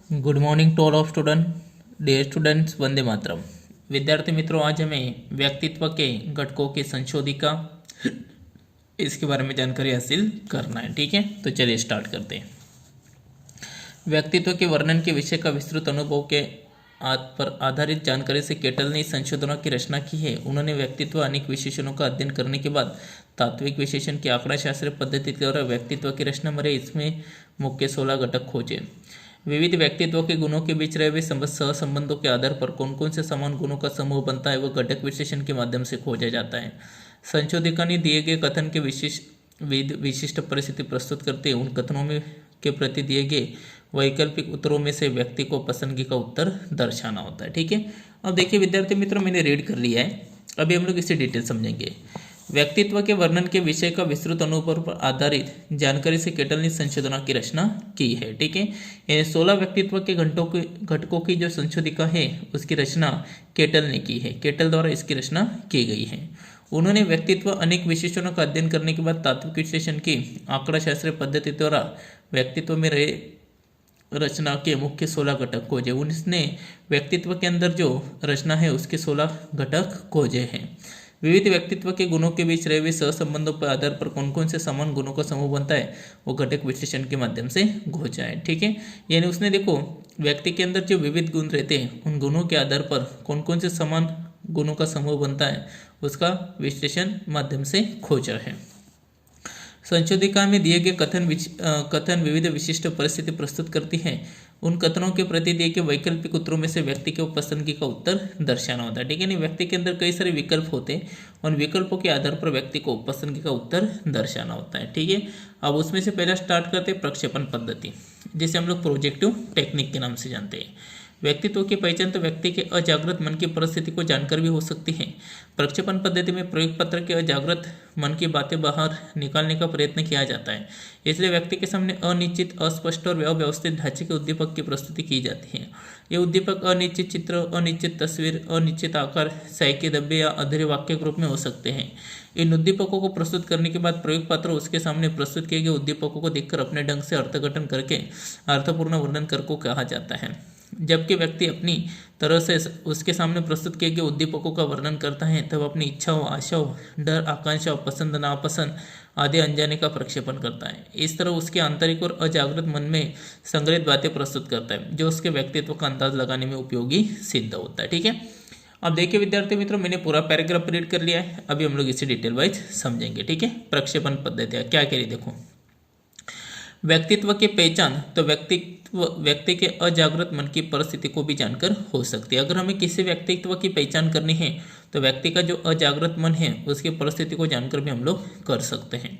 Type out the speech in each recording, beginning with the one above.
Good morning to all of student. Dear students, वंदे मातरम। विद्यार्थी मित्रों, आज हमें व्यक्तित्व के घटकों की संशोधिका इसके बारे में जानकारी हासिल करना है। ठीक है, तो चलिए स्टार्ट करते हैं। व्यक्तित्व के वर्णन के विषय का विस्तृत अनुभव के पर आधारित जानकारी से केटल ने इस संशोधनों की रचना की है। उन्होंने व्यक्तित्व अनेक विशेषणों का अध्ययन करने के बाद तात्विक विशेषण की आंकड़ा शास्त्र पद्धति के द्वारा व्यक्तित्व की रचना मरे इसमें मुख्य 16 घटक खोजे। विविध व्यक्तित्व के गुणों के बीच रहे हुए सहसंबंधों के आधार पर कौन कौन से समान गुणों का समूह बनता है वह घटक विश्लेषण के माध्यम से खोजा जाता है। संशोधिका ने दिए गए कथन के विशिष्ट परिस्थिति प्रस्तुत करते उन कथनों में के प्रति दिए गए वैकल्पिक उत्तरों में से व्यक्ति को पसंदगी का उत्तर दर्शाना होता है। ठीक है, अब देखिए विद्यार्थी मित्रों, मैंने रीड कर लिया है, अभी हम लोग इसे डिटेल समझेंगे। व्यक्तित्व के वर्णन के विषय का विस्तृत अनुभव पर आधारित जानकारी से केटल ने संशोधन की रचना की है। ठीक है, ये 16 व्यक्तित्व के घटकों की जो संशोधिका है उसकी रचना केटल ने की है। केटल द्वारा इसकी रचना की गई है। उन्होंने व्यक्तित्व अनेक विशेषणों का अध्ययन करने के बाद तात्विक विश्लेषण की आंकड़ा शास्त्रीय पद्धति द्वारा व्यक्तित्व में रहे रचना के मुख्य 16 घटक खोजे। उसने व्यक्तित्व के अंदर जो रचना है उसके 16 घटक खोजे हैं। विविध व्यक्तित्व के गुणों के बीच रहे हुए सहसंबंधों पर आधार पर कौन कौन से समान गुणों का समूह बनता है वो घटक विश्लेषण के माध्यम से खोजा है। ठीक है, यानी उसने देखो व्यक्ति के अंदर जो विविध गुण रहते हैं उन गुणों के आधार पर कौन कौन से समान गुणों का समूह बनता है उसका विश्लेषण माध्यम से खोजा है। संशोधिका में दिए गए कथन विविध विशिष्ट परिस्थिति प्रस्तुत करती है। उन कथनों के प्रति दिए गए वैकल्पिक उत्तरों में से व्यक्ति के पसंदगी का उत्तर दर्शाना होता है। ठीक है, नहीं व्यक्ति के अंदर कई सारे विकल्प होते हैं, उन विकल्पों के आधार पर व्यक्ति को पसंदगी का उत्तर दर्शाना होता है। ठीक है, अब उसमें से पहला स्टार्ट करते हैं प्रक्षेपण पद्धति, जिसे हम लोग प्रोजेक्टिव टेक्निक के नाम से जानते हैं। व्यक्तित्व की पहचान तो व्यक्ति के अजागृत मन की परिस्थिति को जानकर भी हो सकती है। प्रक्षेपण पद्धति में प्रयोग पत्र के अजागृत मन की बातें बाहर निकालने का प्रयत्न किया जाता है। इसलिए व्यक्ति के सामने अनिश्चित, अस्पष्ट और अव्यवस्थित ढांचे के उद्दीपक की प्रस्तुति की जाती है। ये उद्दीपक अनिश्चित चित्र, अनिश्चित तस्वीर, अनिश्चित आकार, स्याही के धब्बे या अधूरे वाक्य के रूप में हो सकते हैं। इन उद्दीपकों को प्रस्तुत करने के बाद प्रयोग पत्र उसके सामने प्रस्तुत किए गए उद्दीपकों को देखकर अपने ढंग से अर्थघटन करके अर्थपूर्ण वर्णन कर को कहा जाता है। जबकि व्यक्ति अपनी तरह से उसके सामने प्रस्तुत किए गए उद्दीपकों का वर्णन करता है तब अपनी इच्छाओं, आशाओं, डर, आकांक्षा, पसंद, नापसंद आदि अनजाने का प्रक्षेपण करता है। इस तरह उसके आंतरिक और अजागृत मन में संग्रहित बातें प्रस्तुत करता है जो उसके व्यक्तित्व का अंदाज लगाने में उपयोगी सिद्ध होता है। ठीक है, अब देखिए विद्यार्थी मित्रों, मैंने पूरा पैराग्राफ रीड कर लिया है, अभी हम लोग इसे डिटेल वाइज समझेंगे। ठीक है, प्रक्षेपण पद्धति क्या कह रही देखो। व्यक्तित्व की पहचान तो व्यक्ति के अजागृत मन की परिस्थिति को भी जानकर हो सकती है। अगर हमें किसी व्यक्तित्व की पहचान करनी है तो व्यक्ति का जो अजागृत मन है उसकी परिस्थिति को जानकर भी हम लोग कर सकते हैं।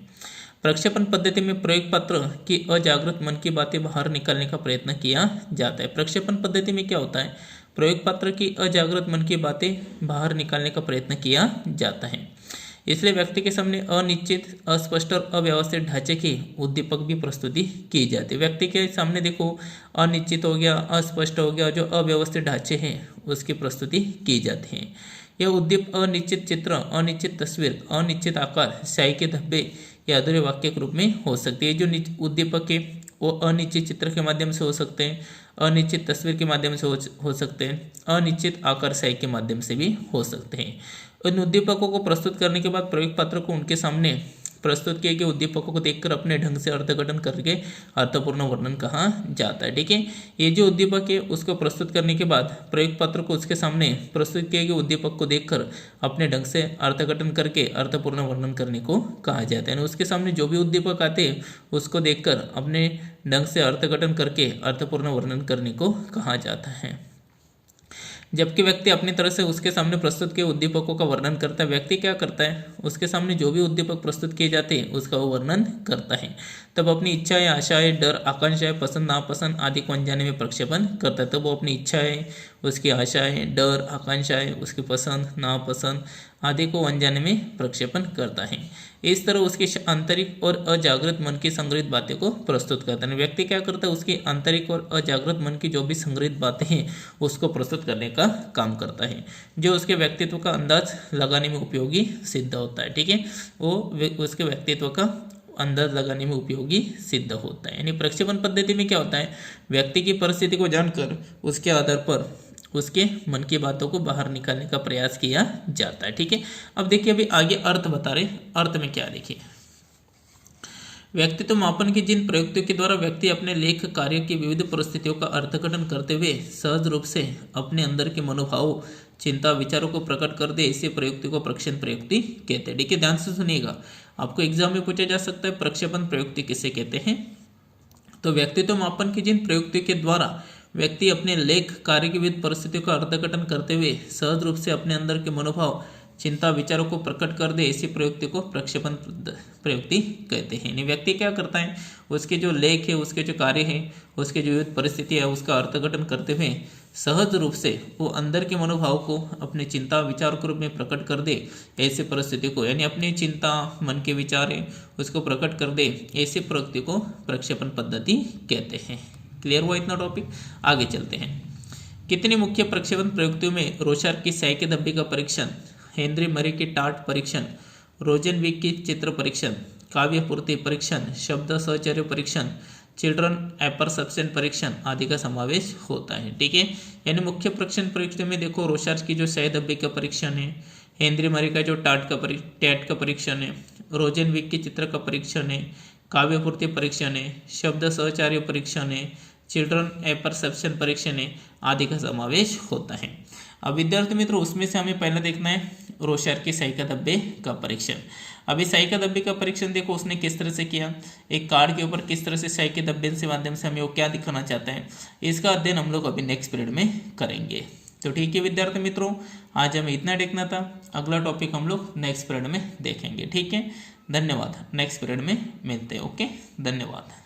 प्रक्षेपण पद्धति में प्रयोग पत्र की अजागृत मन की बातें बाहर निकालने का प्रयत्न किया जाता है। प्रक्षेपण पद्धति में क्या होता है, प्रयोग पत्र की अजागृत मन की बातें बाहर निकालने का प्रयत्न किया जाता है। इसलिए व्यक्ति के सामने अनिश्चित, अस्पष्ट और अव्यवस्थित ढांचे की उद्दीपक भी प्रस्तुति की जाती है। व्यक्ति के सामने देखो अनिश्चित हो गया, अस्पष्ट हो गया, जो अव्यवस्थित ढांचे हैं उसकी प्रस्तुति की जाती है। यह उद्दीपक अनिश्चित चित्र, अनिश्चित तस्वीर, अनिश्चित आकार, स्याही के धब्बे या अधूरे वाक्य के रूप में हो सकती है। जो उद्दीपक है वो अनिश्चित चित्र के माध्यम से हो सकते हैं, अनिश्चित तस्वीर के माध्यम से हो सकते हैं, अनिश्चित आकार, स्याही के माध्यम से भी हो सकते हैं। उन उद्दीपकों को प्रस्तुत करने के बाद प्रयोग पत्र को उनके सामने प्रस्तुत किए गए उद्दीपकों को देखकर अपने ढंग से अर्थघटन करके अर्थपूर्ण वर्णन कहा जाता है। ठीक है, ये जो उद्दीपक है उसको प्रस्तुत करने के बाद प्रयोग पत्र को उसके सामने प्रस्तुत किए गए उद्दीपक को देखकर अपने ढंग से अर्थघटन करके अर्थपूर्ण वर्णन करने को कहा जाता है। उसके सामने जो भी उद्दीपक आते हैं उसको देखकर अपने ढंग से अर्थघटन करके अर्थपूर्ण वर्णन करने को कहा जाता है। जबकि व्यक्ति अपनी तरह से उसके सामने प्रस्तुत किए उद्दीपकों का वर्णन करता है। व्यक्ति क्या करता है, उसके सामने जो भी उद्दीपक प्रस्तुत किए जाते हैं उसका वो वर्णन करता है, तब अपनी इच्छाएं, आशाएं, डर, आकांक्षाएं, पसंद, नापसंद आदि को अनजाने में प्रक्षेपण करता है। तब वो अपनी इच्छाएं, उसकी आशाएं, डर, आकांक्षाएं, उसकी पसंद, नापसंद आदि को अनजाने में प्रक्षेपण करता है। इस तरह उसके आंतरिक और अजागृत मन की संग्रहित बातें को प्रस्तुत करता है। व्यक्ति क्या करता है, उसकी आंतरिक और अजागृत मन की जो भी संग्रहित बातें हैं उसको प्रस्तुत करने का काम करता है, जो उसके व्यक्तित्व का अंदाज लगाने में उपयोगी सिद्ध होता है। ठीक है, वो उसके व्यक्तित्व का अंदाज लगाने में उपयोगी सिद्ध होता है। यानी प्रक्षेपण पद्धति में क्या होता है, व्यक्ति की परिस्थिति को जानकर उसके आधार पर उसके मन की बातों को बाहर निकालने का प्रयास किया जाता है। ठीक है, अब देखिए अभी आगे अर्थ बता रहे, अर्थ में क्या देखिए, व्यक्तित्व मापन की जिन प्रयुक्तियों के द्वारा व्यक्ति अपने लेख कार्य की विविध परिस्थितियों का अर्थघटन करते हुए सहज रूप से अपने अंदर के मनोभावों, चिंता, विचारों को प्रकट कर दे, इसी प्रयुक्ति को प्रक्षेपण प्रयुक्ति कहते हैं। ठीक है, ध्यान से सुनिएगा, आपको एग्जाम में पूछा जा सकता है प्रक्षेपण प्रयुक्ति किसे कहते हैं। तो व्यक्तित्व मापन की जिन प्रयुक्तियों के द्वारा व्यक्ति अपने लेख कार्य की विविध परिस्थितियों का अर्थघटन करते हुए सहज रूप से अपने अंदर के मनोभाव, चिंता, विचारों को प्रकट कर दे, इसी प्रयुक्ति को प्रक्षेपण प्रयुक्ति कहते हैं। यानी व्यक्ति क्या करता है, उसके जो लेख है, उसके जो कार्य है, उसके जो विविध परिस्थिति है, उसका अर्थघटन करते हुए सहज रूप से वो अंदर के मनोभाव को अपने चिंता, विचार के रूप में प्रकट कर दे, ऐसी परिस्थिति को, यानी अपनी चिंता, मन के विचार है उसको प्रकट कर दे, ऐसी प्रयुक्ति को प्रक्षेपण पद्धति कहते हैं। क्लियर हुआ इतना टॉपिक, आगे चलते हैं। कितनी मुख्य प्रक्षेपण प्रयुक्तियों में रोशार्क की सह के धब्बे का परीक्षण, हेनरी मरे की टाट परीक्षण, रोजेनविक की चित्र परीक्षण, काव्य पूर्ति परीक्षण, शब्द सहचर्य परीक्षण, चिल्ड्रन एपरसेप्शन परीक्षण आदि का समावेश होता है। ठीक है, यानी मुख्य प्रक्षेपण परीक्षण में देखो रोशार्क की जो सह धब्बे का परीक्षण है, हेनरी मरे का जो टैट का परीक्षण है, रोजेनविक की चित्र का परीक्षण है, काव्य पूर्ति परीक्षण है, शब्द सहचार्य परीक्षण है, चिल्ड्रन एपरसेप्शन परीक्षण है आदि का समावेश होता है। अब विद्यार्थी मित्रों उसमें से हमें पहले देखना है रोशार्क की सही का धब्बे का परीक्षण। अभी सही का धब्बे का परीक्षण देखो उसने किस तरह से किया, एक कार्ड के ऊपर किस तरह से सही के धब्बे से माध्यम से हमें वो क्या दिखाना चाहता है, इसका अध्ययन हम लोग अभी नेक्स्ट पीरियड में करेंगे। तो ठीक है विद्यार्थी मित्रों, आज हमें इतना देखना था, अगला टॉपिक हम लोग नेक्स्ट पीरियड में देखेंगे। ठीक है, धन्यवाद, नेक्स्ट पीरियड में मिलते हैं। ओके, धन्यवाद।